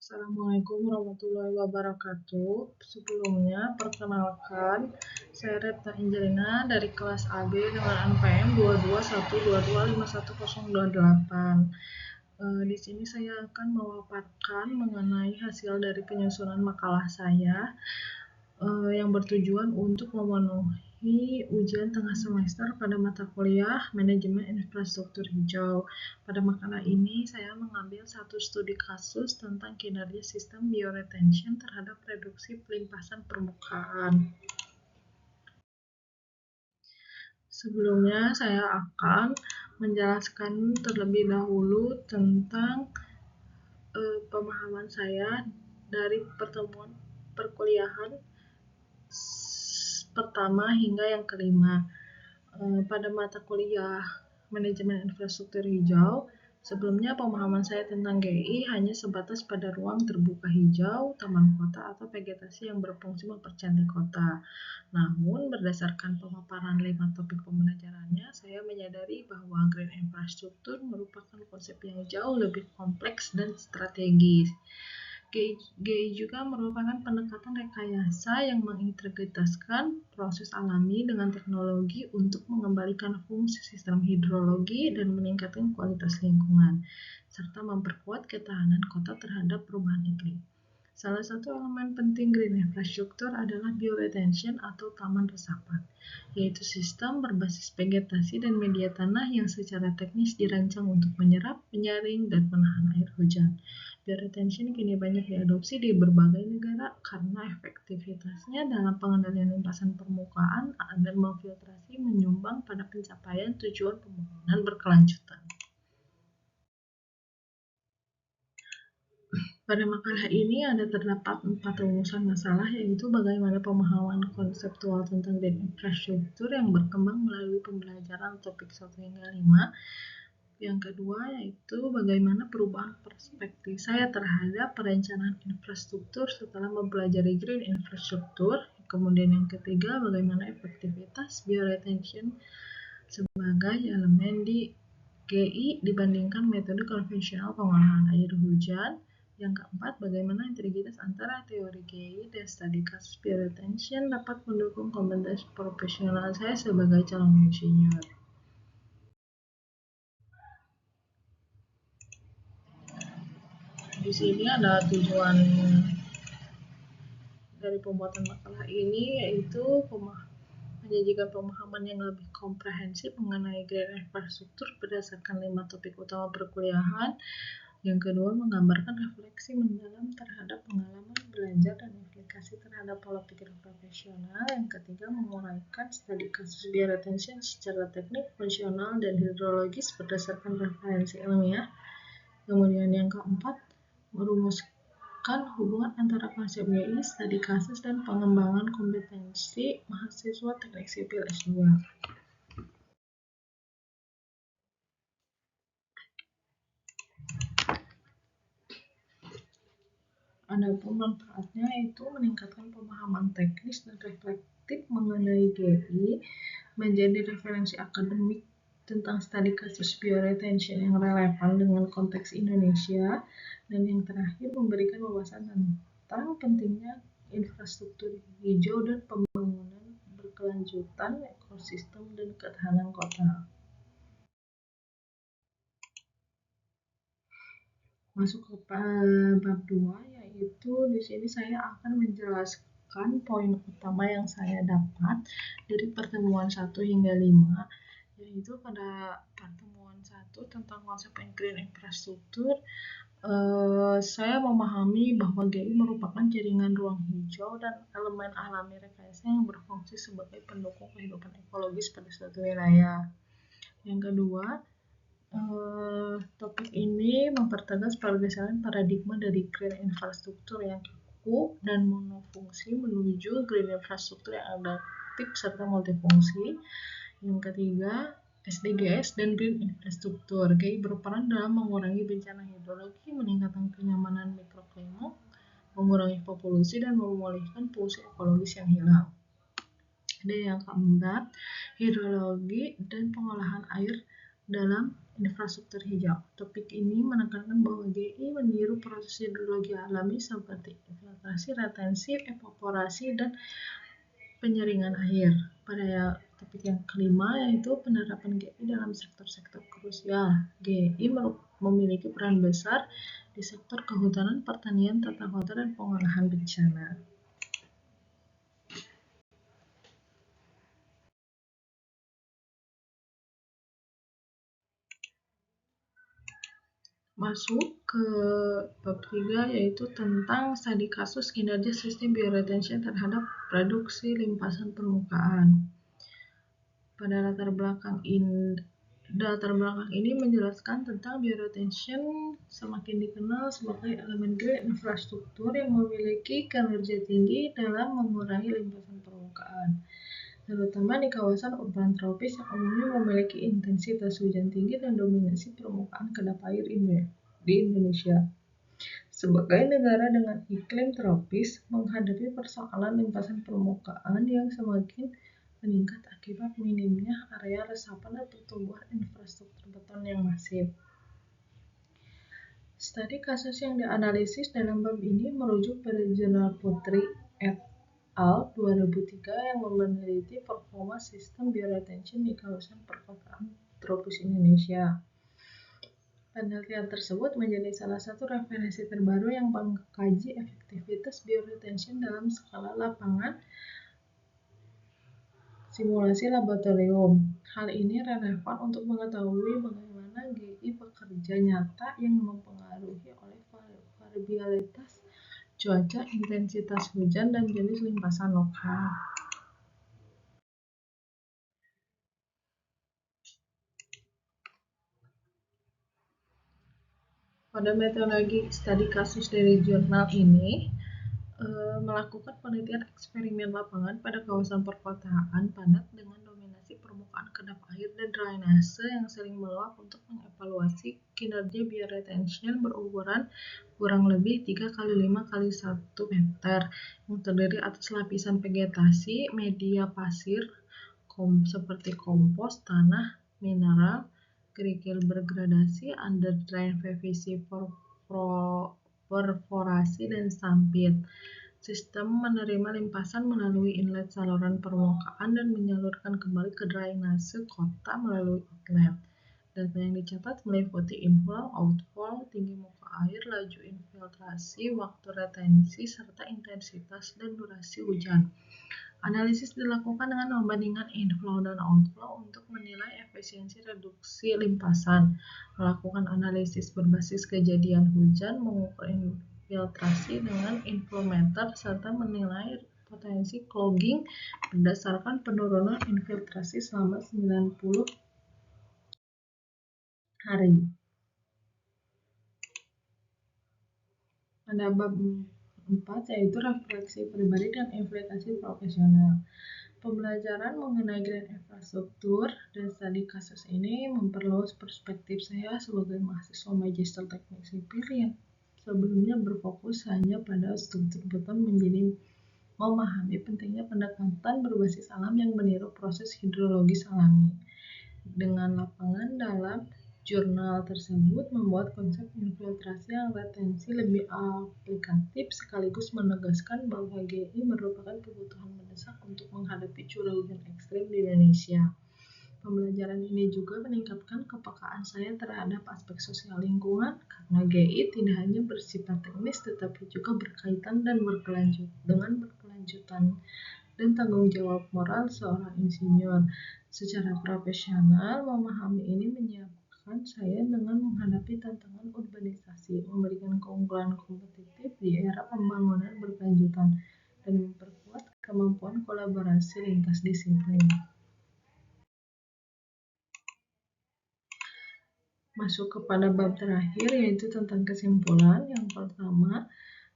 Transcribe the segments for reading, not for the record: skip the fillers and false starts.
Assalamualaikum warahmatullahi wabarakatuh. Sebelumnya, perkenalkan, saya Retna Angelina dari kelas AB dengan NPM 221225108. Di sini saya akan memaparkan mengenai hasil dari penyusunan makalah saya yang bertujuan untuk memenuhi ujian tengah semester pada mata kuliah Manajemen Infrastruktur Hijau. Pada makalah ini, saya mengambil satu studi kasus tentang kinerja sistem bioretention terhadap reduksi pelimpasan permukaan. Sebelumnya, saya akan menjelaskan terlebih dahulu tentang pemahaman saya dari pertemuan perkuliahan pertama hingga yang kelima. Pada mata kuliah Manajemen Infrastruktur Hijau, sebelumnya pemahaman saya tentang GI hanya sebatas pada ruang terbuka hijau, taman kota, atau vegetasi yang berfungsi mempercantik kota. Namun, berdasarkan pemaparan 5 topik pembelajarannya, saya menyadari bahwa green infrastruktur merupakan konsep yang jauh lebih kompleks dan strategis. GI juga merupakan pendekatan rekayasa yang mengintegrasikan proses alami dengan teknologi untuk mengembalikan fungsi sistem hidrologi dan meningkatkan kualitas lingkungan, serta memperkuat ketahanan kota terhadap perubahan iklim. Salah satu elemen penting green infrastruktur adalah bioretention atau taman resapan, yaitu sistem berbasis vegetasi dan media tanah yang secara teknis dirancang untuk menyerap, menyaring, dan menahan air hujan. Bioretention kini banyak diadopsi di berbagai negara karena efektivitasnya dalam pengendalian limpasan permukaan dan memfiltrasi menyumbang pada pencapaian tujuan pembangunan berkelanjutan. Pada makalah ini terdapat 4 rumusan masalah, yaitu bagaimana pemahaman konseptual tentang green infrastruktur yang berkembang melalui pembelajaran topik 1 hingga 5. Yang kedua yaitu bagaimana perubahan perspektif saya terhadap perencanaan infrastruktur setelah mempelajari green infrastruktur. Kemudian yang ketiga, bagaimana efektivitas bioretention sebagai elemen di GI dibandingkan metode konvensional pengolahan air hujan. Yang keempat, bagaimana integritas antara teori GI dan studi kasus bioretention dapat mendukung kompetensi profesional saya sebagai calon insinyur. Di sini ada tujuan dari pembuatan makalah ini, yaitu menyajikan pemahaman yang lebih komprehensif mengenai green infrastruktur berdasarkan 5 topik utama perkuliahan. Yang kedua, menggambarkan refleksi mendalam terhadap pengalaman belajar dan implikasi terhadap pola pikir profesional. Yang ketiga, menguraikan studi kasus bioretention secara teknik, fungsional, dan hidrologis berdasarkan referensi ilmiah. Kemudian yang keempat, merumuskan hubungan antara konsep GI, studi kasus, dan pengembangan kompetensi mahasiswa teknik sipil S2. Adapun manfaatnya itu meningkatkan pemahaman teknis dan reflektif mengenai GI, menjadi referensi akademik tentang studi kasus bioretention yang relevan dengan konteks Indonesia, dan yang terakhir memberikan wawasan tentang pentingnya infrastruktur hijau dan pembangunan berkelanjutan ekosistem dan ketahanan kota. Masuk ke bab 2, yaitu di sini saya akan menjelaskan poin utama yang saya dapat dari pertemuan 1 hingga 5, yaitu pada pertemuan 1 tentang konsep green infrastruktur. Saya memahami bahwa GI merupakan jaringan ruang hijau dan elemen alami rekayasa yang berfungsi sebagai pendukung kehidupan ekologis pada suatu wilayah. Yang kedua, topik ini mempertegas pergeseran paradigma dari green infrastruktur yang kaku dan monofungsi menuju green infrastruktur yang adaptif serta multifungsi. Yang ketiga, SDGs dan green infrastruktur. GI berperan dalam mengurangi bencana hidrologi, meningkatkan kenyamanan mikroklima, mengurangi polusi, dan memulihkan fungsi ekologis yang hilang. Dan yang keempat, hidrologi dan pengolahan air dalam infrastruktur hijau. Topik ini menekankan bahwa GI meniru proses hidrologi alami seperti infiltrasi, retensi, evaporasi, dan penyaringan air. Pada topik yang kelima yaitu penerapan GI dalam sektor-sektor krusial. GI memiliki peran besar di sektor kehutanan, pertanian, tata kota, dan pengolahan bencana. Masuk ke bab 3 yaitu tentang studi kasus kinerja sistem bioretention terhadap produksi limpasan permukaan. Pada latar belakang ini menjelaskan tentang bioretention semakin dikenal sebagai elemen green infrastruktur yang memiliki kinerja tinggi dalam mengurangi limpasan permukaan, terutama di kawasan urban tropis yang umumnya memiliki intensitas hujan tinggi dan dominasi permukaan kedap air di Indonesia. Sebagai negara dengan iklim tropis, menghadapi persoalan limpasan permukaan yang semakin meningkat akibat minimnya area resapan dan pertumbuhan infrastruktur beton yang masif. Studi kasus yang dianalisis dalam bab ini merujuk pada jurnal Putri et al. 2003 yang meneliti performa sistem bioretention di kawasan perkotaan tropis Indonesia. Penelitian tersebut menjadi salah satu referensi terbaru yang mengkaji efektivitas bioretention dalam skala lapangan simulasi laboratorium. Hal ini relevan untuk mengetahui bagaimana GI bekerja nyata yang mempengaruhi oleh variabilitas cuaca, intensitas hujan, dan jenis limpasan lokal. Pada metodologi studi kasus dari jurnal ini, melakukan penelitian eksperimen lapangan pada kawasan perkotaan padat dengan dominasi permukaan kedap air dan drainase yang sering meluap untuk mengevaluasi kinerja bioretention berukuran kurang lebih 3x5x1 meter yang terdiri atas lapisan vegetasi, media pasir seperti kompos, tanah, mineral, kerikil bergradasi, underdrain PVC perforasi, dan sampit. Sistem menerima limpasan melalui inlet saluran permukaan dan menyalurkan kembali ke drainase kota melalui outlet. Data yang dicatat meliputi inflow, outflow, tinggi muka air, laju infiltrasi, waktu retensi, serta intensitas dan durasi hujan. Analisis dilakukan dengan membandingkan inflow dan outflow untuk menilai efisiensi reduksi limpasan, melakukan analisis berbasis kejadian hujan, mengukur infiltrasi dengan inflometer, serta menilai potensi clogging berdasarkan penurunan infiltrasi selama 90 hari. Pada bab 4 yaitu refleksi pribadi dan implikasi profesional. Pembelajaran mengenai green infrastruktur dan studi kasus ini memperluas perspektif saya sebagai mahasiswa magister teknik sipil yang sebelumnya berfokus hanya pada struktur beton menjadi memahami pentingnya pendekatan berbasis alam yang meniru proses hidrologis alami. Dengan lapangan dalam jurnal tersebut membuat konsep infiltrasi yang retensi lebih aplikatif sekaligus menegaskan bahwa GI merupakan kebutuhan mendesak untuk menghadapi curah hujan ekstrim di Indonesia. Pembelajaran ini juga meningkatkan kepekaan saya terhadap aspek sosial lingkungan karena GI tidak hanya bersifat teknis tetapi juga berkaitan dan berkelanjutan dan tanggung jawab moral seorang insinyur. Secara profesional, memahami ini menyiapkan saya dengan menghadapi tantangan urbanisasi, memberikan keunggulan kompetitif di era pembangunan berkelanjutan, dan memperkuat kemampuan kolaborasi lintas disiplin. Masuk kepada bab terakhir yaitu tentang kesimpulan. Yang pertama,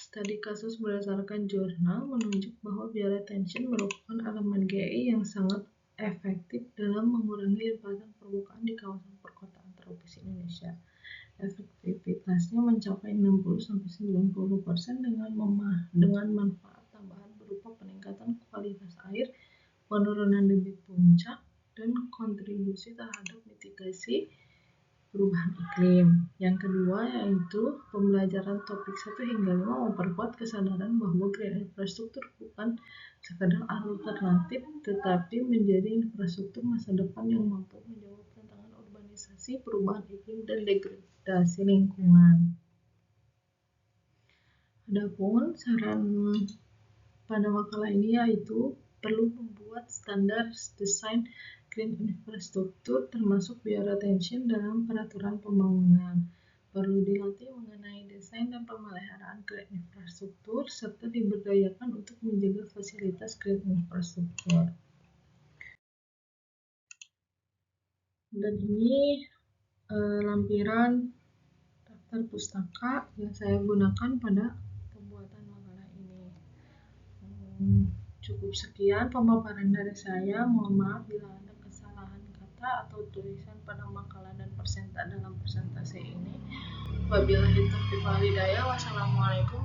studi kasus berdasarkan jurnal menunjuk bahwa bioretention merupakan elemen GI yang sangat efektif dalam mengurangi limpasan permukaan di kawasan perkotaan tropis Indonesia. Efektivitasnya mencapai 60-90% dengan manfaat tambahan berupa peningkatan kualitas air, penurunan debit puncak, dan kontribusi terhadap mitigasi perubahan iklim. Yang kedua yaitu pembelajaran topik 1 hingga 5 memperkuat kesadaran bahwa green infrastruktur bukan sekadar alternatif tetapi menjadi infrastruktur masa depan yang mampu menjawab tantangan urbanisasi, perubahan iklim, dan degradasi lingkungan. Adapun saran pada makalah ini yaitu perlu membuat standar desain green infrastruktur termasuk bioretention dalam peraturan pembangunan. Perlu dilatih mengenai desain dan pemeliharaan green infrastruktur serta diberdayakan untuk menjaga fasilitas green infrastruktur. Dan ini lampiran daftar pustaka yang saya gunakan pada pembuatan makalah ini. Cukup sekian pemaparan dari saya. Mohon maaf bila ada kesalahan kata atau tulisan pada makalah dan dalam persentase ini. Wabillahi taufiq wal hidayah. Wassalamualaikum